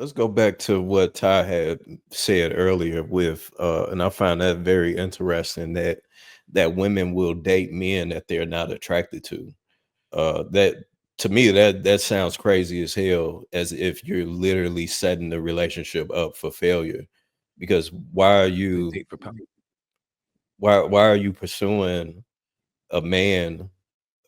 let's go back to what Ty had said earlier with and I find that very interesting that women will date men that they're not attracted to. That to me that sounds crazy as hell, as if you're literally setting the relationship up for failure. Because Date for power. why are you pursuing a man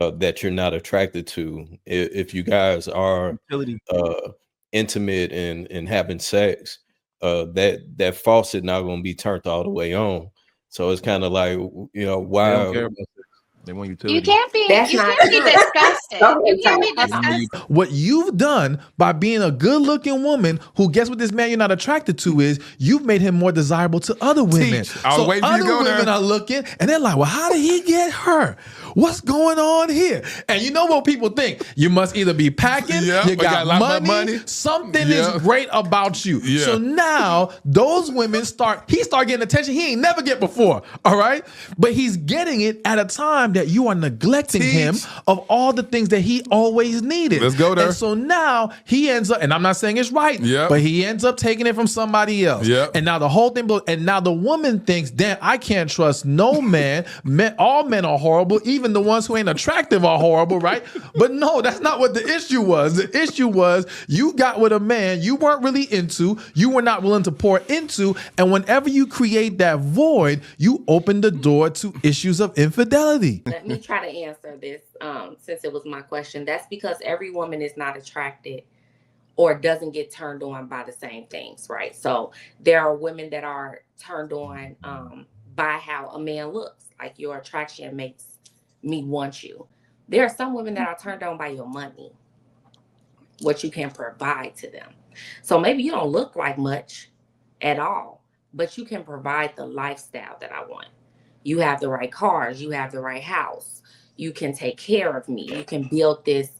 that you're not attracted to? If you guys are Utility. uh, intimate and having sex, that faucet not going to be turned all the way on. So it's kind of like, They don't why? care about sex. They want You utility. can't be That's you not can't be true. disgusted. Go You ahead, can't be Ty. They want you. disgusted. What you've done by being a good-looking woman who, guess what, this man you're not attracted to is, you've made him more desirable to other women. Teach. I was So waiting for you to other go women there. are looking and they're like, well, how did he get her? What's going on here? And you know what people think? You must either be packing, Yeah, you or got got a lot more money, money. something Yeah. is great about you. Yeah. So now those women start getting attention he ain't never get before. All right. But he's getting it at a time that you are neglecting him of all the things that he always needed. Let's go there. And so now he ends up, and I'm not saying it's right, Yep. but he ends up taking it from somebody else. Yep. And now the whole thing, and now the woman thinks, damn, I can't trust no man. All men are horrible. Even the ones who ain't attractive are horrible, right? But no, that's not what the issue was. The issue was you got with a man you weren't really into, you were not willing to pour into, and whenever you create that void, you open the door to issues of infidelity. Let me try to answer this since it was my question. That's because every woman is not attracted or doesn't get turned on by the same things, right? So there are women that are turned on by how a man looks. Like your attraction makes me want you. There are some women that are turned on by your money, what you can provide to them. So maybe you don't look like much at all, but you can provide the lifestyle that I want. You have the right cars, you have the right house, you can take care of me, you can build this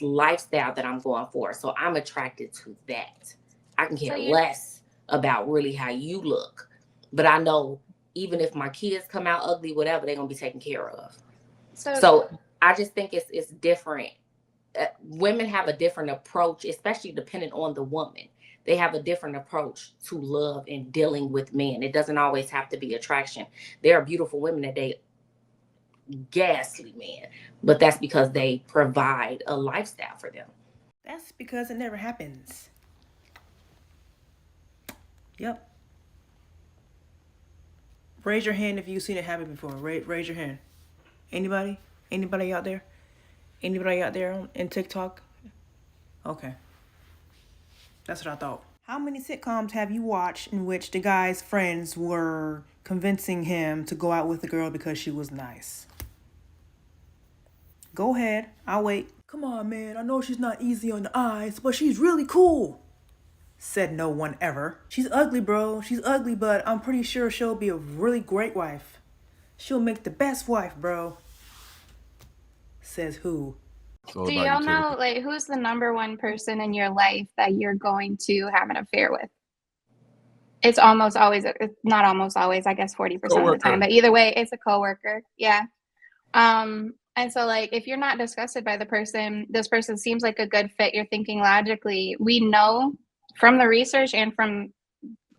lifestyle that I'm going for. So I'm attracted to that. I can care less about really how you look, but I know even if my kids come out ugly, whatever, they're gonna be taken care of. So I just think it's different. Women have a different approach, especially depending on the woman. They have a different approach to love and dealing with men. It doesn't always have to be attraction. There are beautiful women that date ghastly men, but that's because they provide a lifestyle for them. That's because it never happens. Yep. Raise your hand if you've seen it happen before. Raise your hand. Anybody? Anybody out there? Anybody out there in TikTok? Okay. That's what I thought. How many sitcoms have you watched in which the guy's friends were convincing him to go out with the girl because she was nice? Go ahead. I'll wait. Come on, man. I know she's not easy on the eyes, but she's really cool. Said no one ever. She's ugly, bro. She's ugly, but I'm pretty sure she'll be a really great wife. She'll make the best wife, bro. Says who? Do y'all know, like, who's the number one person in your life that you're going to have an affair with? It's almost always, it's not almost always, I guess 40% of the time, but either way, it's a coworker. Yeah. And so, like, if you're not disgusted by the person, this person seems like a good fit, you're thinking logically, we know from the research and from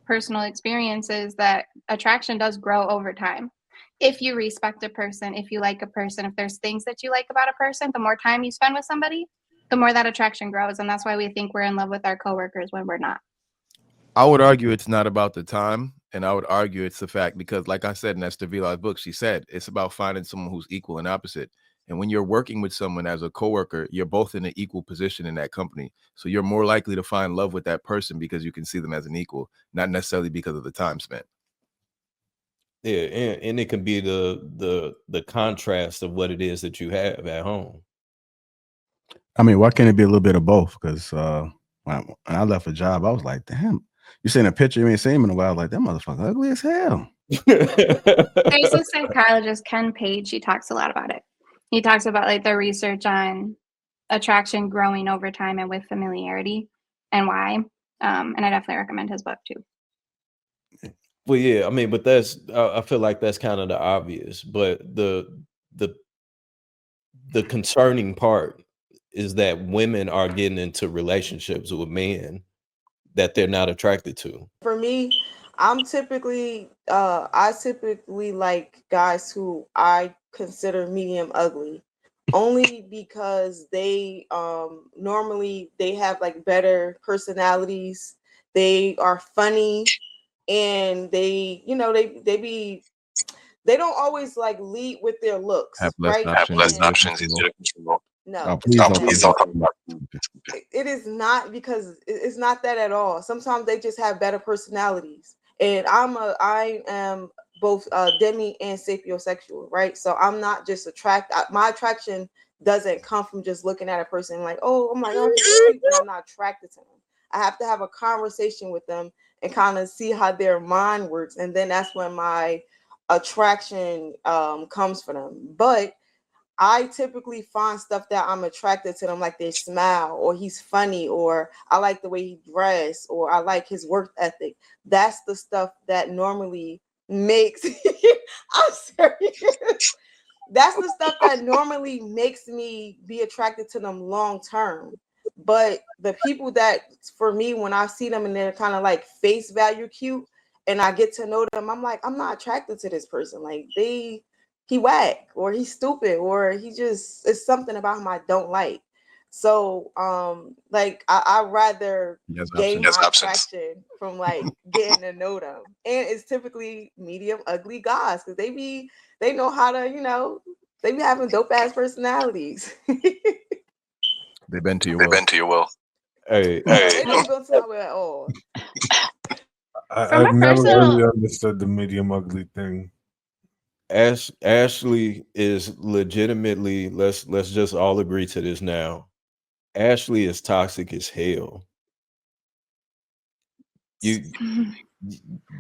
personal experiences that attraction does grow over time. If you respect a person, if you like a person, if there's things that you like about a person, the more time you spend with somebody, the more that attraction grows. And that's why we think we're in love with our coworkers when we're not. I would argue it's not about the time, and I would argue it's the fact because, like I said in Esther Vila's book, she said it's about finding someone who's equal and opposite. And when you're working with someone as a coworker, you're both in an equal position in that company. So you're more likely to find love with that person because you can see them as an equal, not necessarily because of the time spent. Yeah, and it can be the contrast of what it is that you have at home. I mean, why can't it be a little bit of both? Because when I left a job, I was like, damn, you seen a picture, you ain't seen him in a while. Like, that motherfucker ugly as hell. There's a psychologist, Ken Page, he talks a lot about it. He talks about like the research on attraction growing over time and with familiarity and why. And I definitely recommend his book too. Well, yeah, I mean, but I feel like that's kind of the obvious, but the concerning part is that women are getting into relationships with men that they're not attracted to? For me, I typically like guys who I consider medium ugly, only because they normally they have like better personalities. They are funny, and they they don't always like lead with their looks, Have less right? options, easier to control. No, please don't come back. it is not, because it's not that at all. Sometimes they just have better personalities, and I am both demi and sapiosexual, right? So I'm not just my attraction doesn't come from just looking at a person like, oh my gosh, they're cute, and I'm not attracted to them. I have to have a conversation with them and kind of see how their mind works, and then that's when my attraction comes for them. But I typically find stuff that I'm attracted to them, like their smile, or he's funny, or I like the way he dressed, or I like his work ethic. That's the stuff that normally makes I'm serious. That's the stuff that normally makes me be attracted to them long term. But the people that, for me, when I see them and they're kind of like face value cute, and I get to know them, I'm like, I'm not attracted to this person. Like he whack, or he's stupid, or he just, it's something about him I don't like. So like I rather gain my attraction from like getting to know them. And it's typically medium ugly guys, because they know how to, they be having dope ass personalities. They bend to your will. Hey, They don't go to my will at all. I've never really understood the medium ugly thing. Ashley is legitimately, let's just all agree to this now. Ashley is toxic as hell.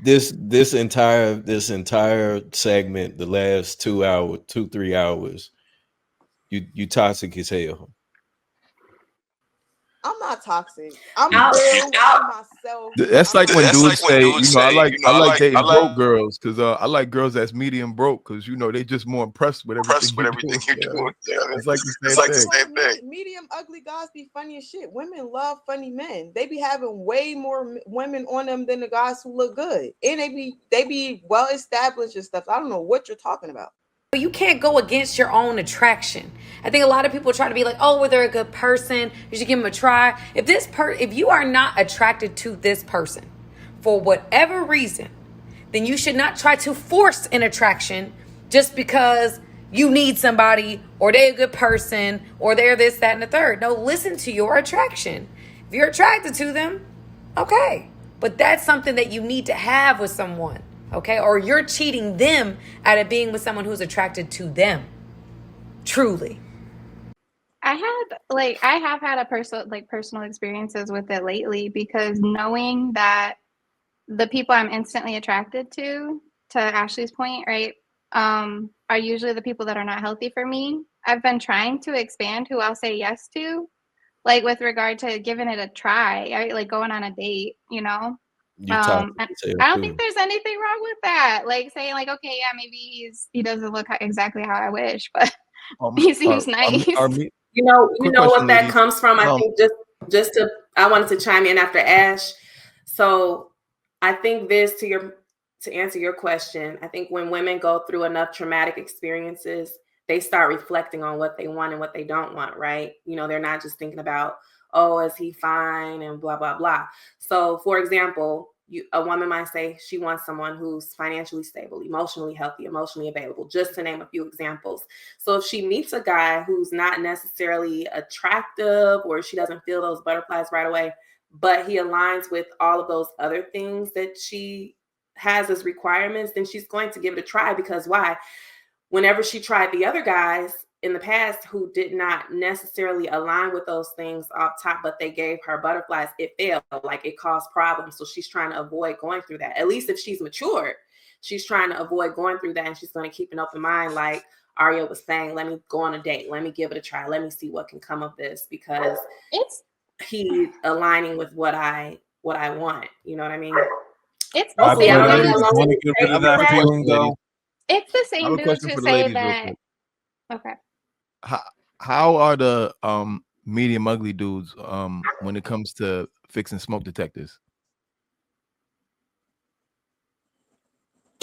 This entire segment, the last 3 hours, you toxic as hell. I'm not toxic. I'm real to myself. That's like when dudes say, I like dating broke girls, because I like girls that's medium broke, because they just more impressed with everything you're doing. It's like the same thing. Medium ugly guys be funny as shit. Women love funny men. They be having way more women on them than the guys who look good, and they be well established and stuff. I don't know what you're talking about. You can't go against your own attraction. I think a lot of people try to be like, oh, well, they're a good person, you should give them a try. If you are not attracted to this person for whatever reason, then you should not try to force an attraction just because you need somebody, or they're a good person, or they're this, that, and the third. No, listen to your attraction. If you're attracted to them, okay. But that's something that you need to have with someone. Okay, or you're cheating them out of being with someone who's attracted to them. Truly. I have had a personal experiences with it lately, because knowing that the people I'm instantly attracted to Ashley's point, right, are usually the people that are not healthy for me. I've been trying to expand who I'll say yes to, like with regard to giving it a try, right? Like going on a date, I don't think there's anything wrong with that. Like saying like, okay, yeah, maybe he doesn't look exactly how I wish, but he seems nice. You know what that comes from? I think I wanted to chime in after Ash. So I think to answer your question, I think when women go through enough traumatic experiences, they start reflecting on what they want and what they don't want, right? They're not just thinking about, oh, is he fine and blah, blah, blah. So for example, a woman might say she wants someone who's financially stable, emotionally healthy, emotionally available, just to name a few examples. So if she meets a guy who's not necessarily attractive, or she doesn't feel those butterflies right away, but he aligns with all of those other things that she has as requirements, then she's going to give it a try. Because why? Whenever she tried the other guys in the past who did not necessarily align with those things off top, but they gave her butterflies, it failed. Like, it caused problems. So she's trying to avoid going through that. At least if she's matured, she's trying to avoid going through that, and she's going to keep an open mind. Like Aria was saying, let me go on a date. Let me give it a try. Let me see what can come of this, because he's aligning with what I want. You know what I mean? It's the same. It's the same dude to say that. Okay. How are the medium ugly dudes when it comes to fixing smoke detectors?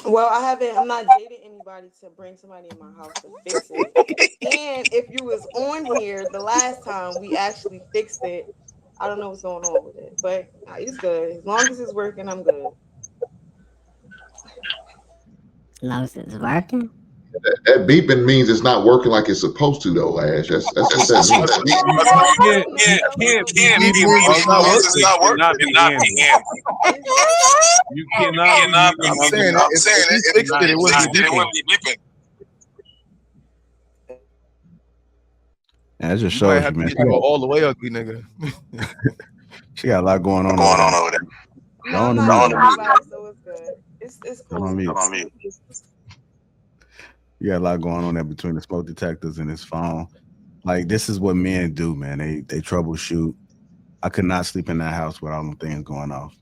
Well, I'm not dating anybody to bring somebody in my house to fix it. And if you was on here the last time we actually fixed it, I don't know what's going on with it, but it's good. As long as it's working, I'm good. As long as it's working. That beeping means it's not working like it's supposed to, though, Ash. That's what that means. It's not working. You cannot. I'm saying that if you fixed it, it wouldn't be beeping. Yeah, it just You might shows have you, to man. get all the way ugly, nigga. She got a lot going on over there. No, I'm not dating anybody, so it's good. It's cool. On mute. You got a lot going on there between the smoke detectors and his phone. Like, this is what men do, man. They troubleshoot. I could not sleep in that house with all them things going off.